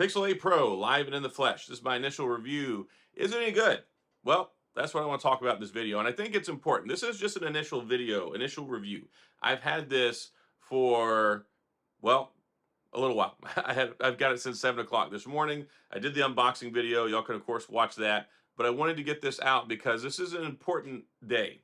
Pixel 8 Pro, live and in the flesh. This is my initial review. Is it any good? Well, that's what I want to talk about in this video, and I think it's important. This is just an initial video, initial review. I've had this for, well, a little while. I've got it since 7 o'clock this morning. I did the unboxing video. Y'all can, of course, watch that. But I wanted to get this out because this is an important day.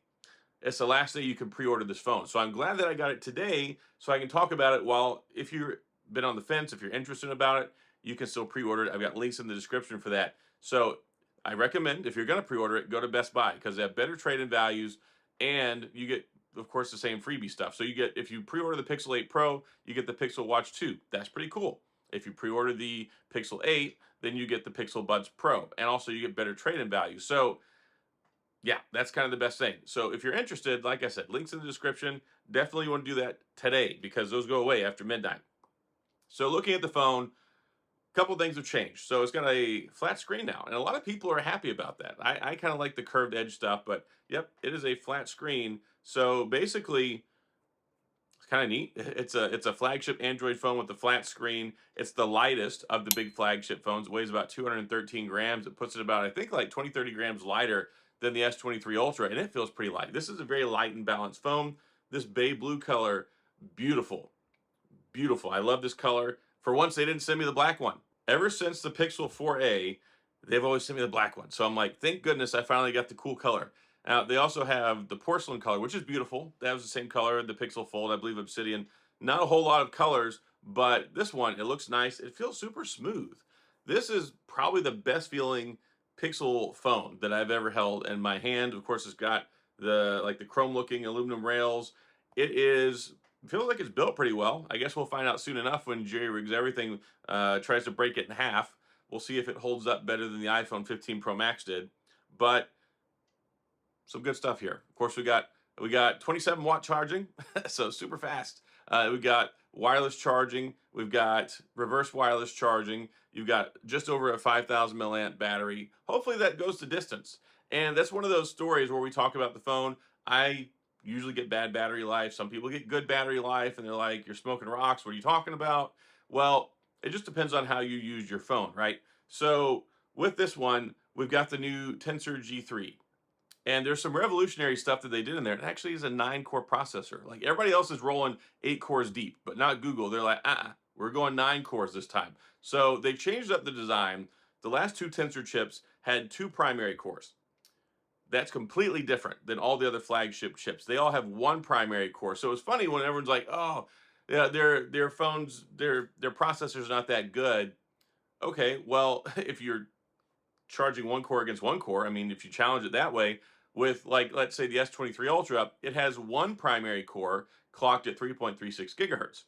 It's the last day you can pre-order this phone. So I'm glad that I got it today so I can talk about it while, if you've been on the fence, if you're interested about it, you can still pre-order it. I've got links in the description for that. So I recommend, if you're going to pre-order it, go to Best Buy because they have better trade-in values and you get, of course, the same freebie stuff. So you get, if you pre-order the Pixel 8 Pro, you get the Pixel Watch 2. That's pretty cool. If you pre-order the Pixel 8, then you get the Pixel Buds Pro. And also you get better trade-in value. So yeah, that's kind of the best thing. So if you're interested, like I said, links in the description. Definitely want to do that today because those go away after midnight. So looking at the phone, a couple things have changed. So it's got a flat screen now, and a lot of people are happy about that. I kind of like the curved edge stuff, but yep, it is a flat screen. So basically, it's kind of neat. It's a flagship Android phone with a flat screen. It's the lightest of the big flagship phones. It weighs about 213 grams. It puts it about, I think, like 20, 30 grams lighter than the S23 Ultra, and it feels pretty light. This is a very light and balanced phone. This bay blue color, beautiful. Beautiful. I love this color. For once, they didn't send me the black one. Ever since the Pixel 4a, they've always sent me the black one. So I'm like, thank goodness I finally got the cool color. Now, they also have the porcelain color, which is beautiful. That was the same color, the Pixel Fold, I believe Obsidian. Not a whole lot of colors, but this one, it looks nice. It feels super smooth. This is probably the best feeling Pixel phone that I've ever held in my hand. Of course, it's got the chrome looking aluminum rails. It feels like it's built pretty well. I guess we'll find out soon enough when Jerry Rigs Everything tries to break it in half. We'll see if it holds up better than the iPhone 15 Pro Max did. But some good stuff here. Of course, we got 27 watt charging, so super fast. We got wireless charging. We've got reverse wireless charging. You've got just over a 5,000 milliamp battery. Hopefully that goes the distance. And that's one of those stories where we talk about the phone. I usually get bad battery life. Some people get good battery life, and they're like, "You're smoking rocks. What are you talking about?" Well, it just depends on how you use your phone, right? So with this one, we've got the new Tensor G3. And there's some revolutionary stuff that they did in there. It actually is a 9-core processor. Like everybody else is rolling 8 cores deep, but not Google. They're like, we're going 9 cores this time. So they changed up the design. The last two Tensor chips had 2 primary cores. That's completely different than all the other flagship chips. They all have 1 primary core. So it's funny when everyone's like, oh, yeah, their phones, their processor's not that good. Okay, well, if you're charging 1 core against 1 core, I mean, if you challenge it that way, with, like, let's say the S23 Ultra, it has 1 primary core clocked at 3.36 gigahertz.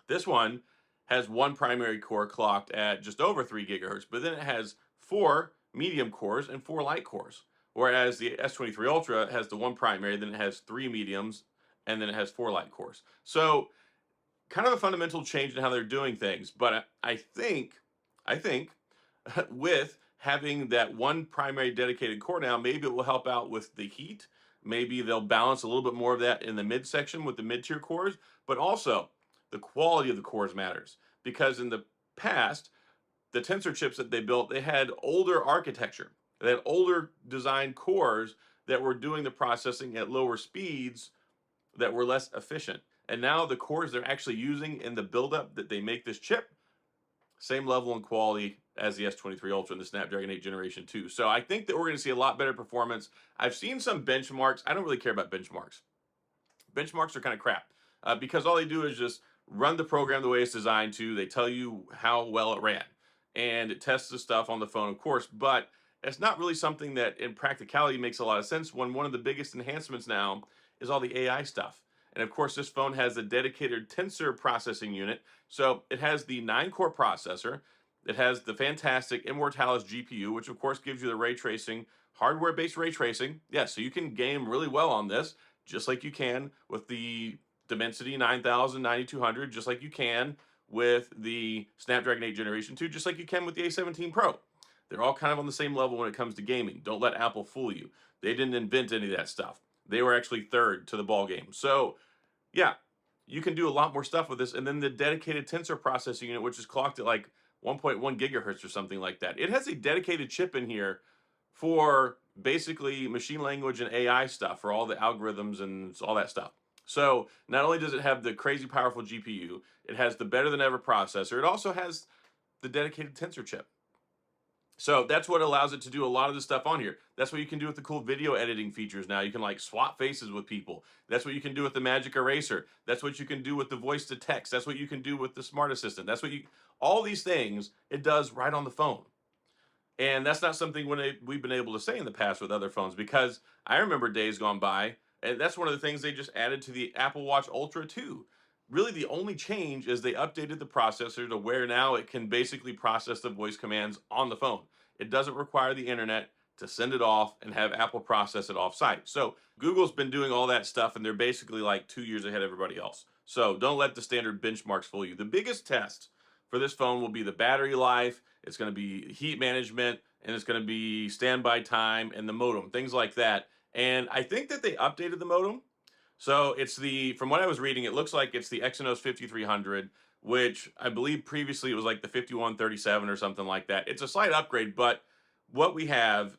This one has 1 primary core clocked at just over 3 gigahertz, but then it has 4 medium cores and 4 light cores. Whereas the S23 Ultra has the 1 primary, then it has 3 mediums, and then it has 4 light cores. So kind of a fundamental change in how they're doing things. But I think with having that 1 primary dedicated core now, maybe it will help out with the heat. Maybe they'll balance a little bit more of that in the midsection with the mid-tier cores, but also the quality of the cores matters because in the past, the Tensor chips that they built, they had older architecture. They had older design cores that were doing the processing at lower speeds that were less efficient. And now the cores they're actually using in the buildup that they make this chip, same level and quality as the S23 Ultra and the Snapdragon 8 Generation 2. So I think that we're going to see a lot better performance. I've seen some benchmarks. I don't really care about benchmarks. Benchmarks are kind of crap because all they do is just run the program the way it's designed to. They tell you how well it ran. And it tests the stuff on the phone, of course, but it's not really something that in practicality makes a lot of sense when one of the biggest enhancements now is all the AI stuff. And of course, this phone has a dedicated tensor processing unit. So it has the 9-core processor. It has the fantastic Immortalis GPU, which of course gives you the ray tracing, hardware-based ray tracing. Yeah, so you can game really well on this, just like you can with the Dimensity 9000, 9200, just like you can with the Snapdragon 8 Generation 2, just like you can with the A17 Pro. They're all kind of on the same level when it comes to gaming. Don't let Apple fool you. They didn't invent any of that stuff. They were actually third to the ball game. So, yeah, you can do a lot more stuff with this. And then the dedicated tensor processing unit, which is clocked at like 1.1 gigahertz or something like that. It has a dedicated chip in here for basically machine language and AI stuff, for all the algorithms and all that stuff. So not only does it have the crazy powerful GPU, it has the better than ever processor, it also has the dedicated tensor chip. So that's what allows it to do a lot of the stuff on here. That's what you can do with the cool video editing features now. You can like swap faces with people. That's what you can do with the Magic Eraser. That's what you can do with the voice to text. That's what you can do with the Smart Assistant. That's what you, all these things it does right on the phone. And that's not something we've been able to say in the past with other phones, because I remember days gone by, and that's one of the things they just added to the Apple Watch Ultra 2. Really, the only change is they updated the processor to where now it can basically process the voice commands on the phone. It doesn't require the internet to send it off and have Apple process it off site. So Google's been doing all that stuff, and they're basically like 2 years ahead of everybody else. So don't let the standard benchmarks fool you. The biggest test for this phone will be the battery life, it's going to be heat management, and it's going to be standby time and the modem, things like that. And I think that they updated the modem. So it's the, from what I was reading, it looks like it's the Exynos 5300, which I believe previously it was like the 5137 or something like that. It's a slight upgrade, but what we have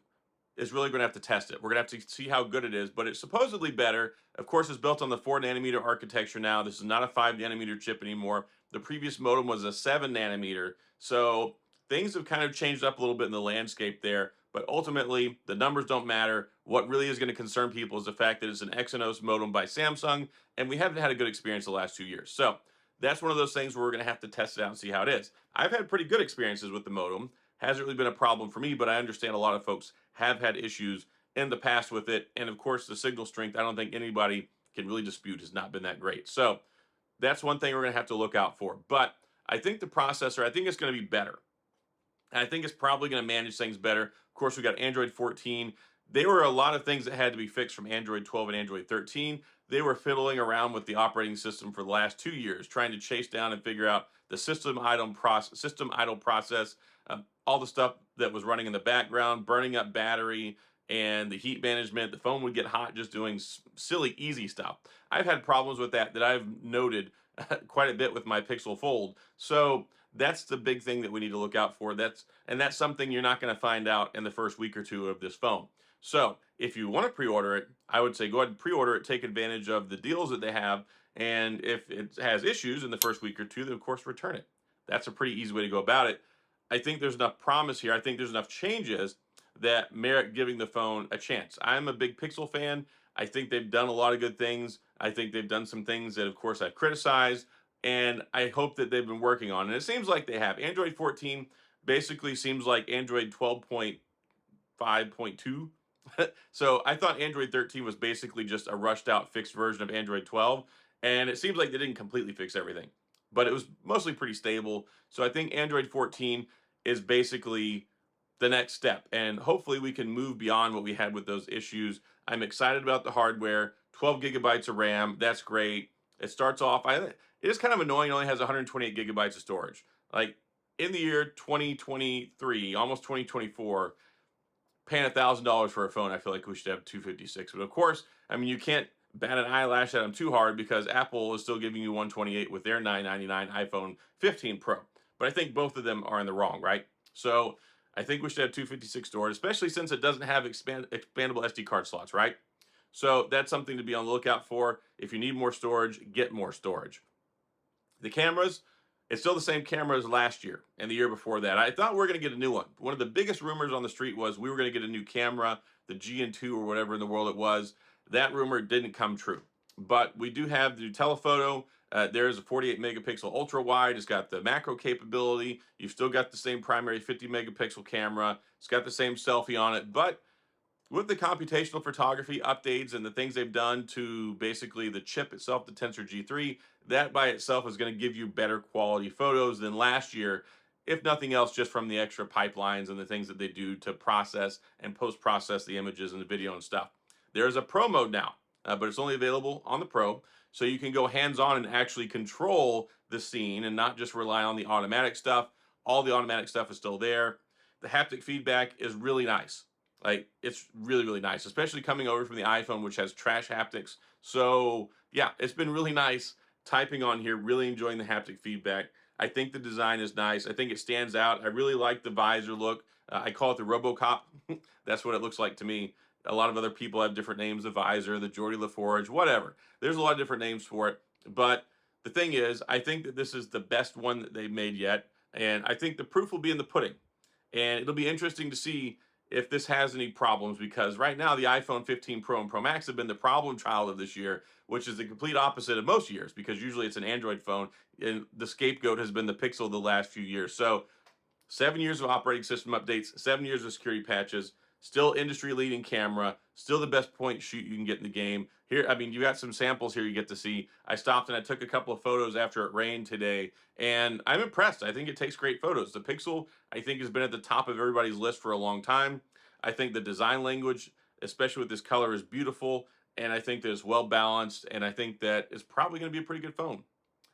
is really going to have to test it. We're going to have to see how good it is, but it's supposedly better. Of course, it's built on the 4 nanometer architecture now. This is not a 5 nanometer chip anymore. The previous modem was a 7 nanometer. So things have kind of changed up a little bit in the landscape there, but ultimately the numbers don't matter. What really is going to concern people is the fact that it's an Exynos modem by Samsung, and we haven't had a good experience the last 2 years. So that's one of those things where we're going to have to test it out and see how it is. I've had pretty good experiences with the modem. Hasn't really been a problem for me, but I understand a lot of folks have had issues in the past with it. And of course, the signal strength, I don't think anybody can really dispute, has not been that great. So that's one thing we're going to have to look out for. But I think the processor, I think it's going to be better. And I think it's probably going to manage things better. Of course, we got Android 14. There were a lot of things that had to be fixed from Android 12 and Android 13. They were fiddling around with the operating system for the last 2 years, trying to chase down and figure out the system idle process, all the stuff that was running in the background, burning up battery, and the heat management. The phone would get hot just doing silly, easy stuff. I've had problems with that I've noted quite a bit with my Pixel Fold. So that's the big thing that we need to look out for. That's something you're not going to find out in the first week or two of this phone. So if you want to pre-order it, I would say go ahead and pre-order it, take advantage of the deals that they have, and if it has issues in the first week or two, then of course return it. That's a pretty easy way to go about it. I think there's enough promise here. I think there's enough changes that merit giving the phone a chance. I'm a big Pixel fan. I think they've done a lot of good things. I think they've done some things that, of course, I've criticized, and I hope that they've been working on. And it seems like they have. Android 14 basically seems like Android 12.5.2. So I thought Android 13 was basically just a rushed out fixed version of Android 12. And it seems like they didn't completely fix everything, but it was mostly pretty stable. So I think Android 14 is basically the next step. And hopefully we can move beyond what we had with those issues. I'm excited about the hardware, 12 gigabytes of RAM. That's great. It starts off, it is kind of annoying. It only has 128 gigabytes of storage. Like in the year 2023, almost 2024, paying $1,000 for a phone, I feel like we should have 256. But of course, I mean, you can't bat an eyelash at them too hard, because Apple is still giving you 128 with their $999 iPhone 15 Pro. But I think both of them are in the wrong, right? So I think we should have 256 storage, especially since it doesn't have expandable SD card slots, right? So that's something to be on the lookout for. If you need more storage, get more storage. The cameras, it's still the same camera as last year and the year before that. I thought we were going to get a new one. One of the biggest rumors on the street was we were going to get a new camera, the GN2 or whatever in the world it was. That rumor didn't come true. But we do have the new telephoto. There's a 48 megapixel ultra wide. It's got the macro capability. You've still got the same primary 50 megapixel camera. It's got the same selfie on it. But with the computational photography updates and the things they've done to basically the chip itself, the Tensor G3, that by itself is going to give you better quality photos than last year, if nothing else, just from the extra pipelines and the things that they do to process and post-process the images and the video and stuff. There's a Pro mode now, but it's only available on the Pro, so you can go hands-on and actually control the scene and not just rely on the automatic stuff. All the automatic stuff is still there. The haptic feedback is really nice. Like, it's really, really nice, especially coming over from the iPhone, which has trash haptics. So yeah, it's been really nice typing on here, really enjoying the haptic feedback. I think the design is nice. I think it stands out. I really like the visor look. I call it the RoboCop. That's what it looks like to me. A lot of other people have different names, the visor, the Geordie LaForge, whatever. There's a lot of different names for it. But the thing is, I think that this is the best one that they've made yet. And I think the proof will be in the pudding. And it'll be interesting to see if this has any problems, because right now the iPhone 15 Pro and Pro Max have been the problem child of this year, which is the complete opposite of most years, because usually it's an Android phone and the scapegoat has been the Pixel the last few years. So 7 years of operating system updates, 7 years of security patches, still industry leading camera, still the best point shoot you can get in the game. Here, I mean, you got some samples here you get to see. I stopped and I took a couple of photos after it rained today, and I'm impressed. I think it takes great photos. The Pixel, I think, has been at the top of everybody's list for a long time. I think the design language, especially with this color, is beautiful, and I think that it's well balanced, and I think that it's probably going to be a pretty good phone.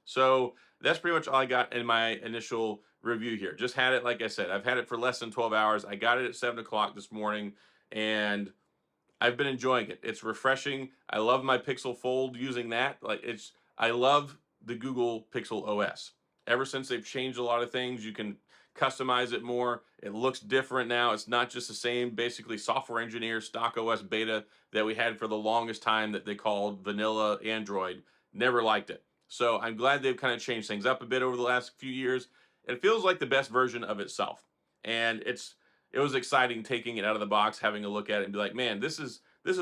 So that's pretty much all I got in my initial review here. Just had it, like I said, I've had it for less than 12 hours. I got it at 7 o'clock this morning, and I've been enjoying it. It's refreshing. I love my Pixel Fold using that. I love the Google Pixel OS. Ever since they've changed a lot of things, you can customize it more. It looks different now. It's not just the same, basically, software engineer stock OS beta that we had for the longest time that they called vanilla Android. Never liked it. So I'm glad they've kind of changed things up a bit over the last few years. It feels like the best version of itself. And it was exciting taking it out of the box, having a look at it and be like, man, this is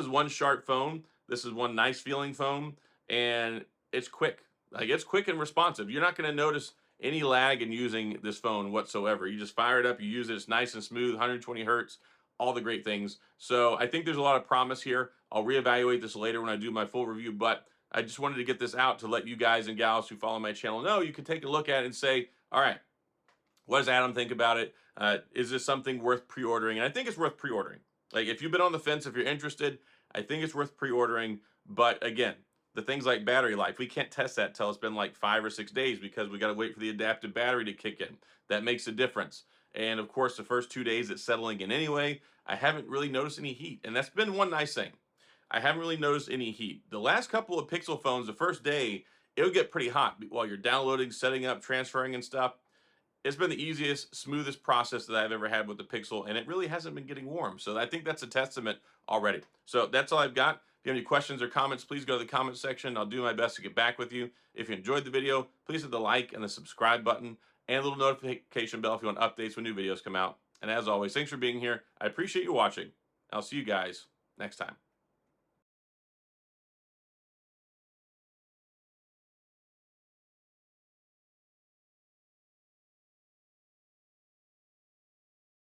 one sharp phone. This is one nice feeling phone, and it's quick. Like, it's quick and responsive. You're not going to notice any lag in using this phone whatsoever. You just fire it up, you use it, it's nice and smooth, 120 hertz, all the great things. So I think there's a lot of promise here. I'll reevaluate this later when I do my full review, but I just wanted to get this out to let you guys and gals who follow my channel know you can take a look at it and say, all right, what does Adam think about it? Is this something worth pre-ordering? And I think it's worth pre-ordering. Like, if you've been on the fence, if you're interested, I think it's worth pre-ordering. But again, the things like battery life, we can't test that till it's been like 5 or 6 days, because we got to wait for the adaptive battery to kick in. That makes a difference. And of course, the first 2 days it's settling in anyway. I haven't really noticed any heat, and that's been one nice thing. I haven't really noticed any heat. The last couple of Pixel phones, the first day, it'll get pretty hot while you're downloading, setting up, transferring and stuff. It's been the easiest, smoothest process that I've ever had with the Pixel, and it really hasn't been getting warm. So I think that's a testament already. So that's all I've got. If you have any questions or comments, please go to the comment section. I'll do my best to get back with you. If you enjoyed the video, please hit the like and the subscribe button and a little notification bell if you want updates when new videos come out. And as always, thanks for being here. I appreciate you watching. I'll see you guys next time.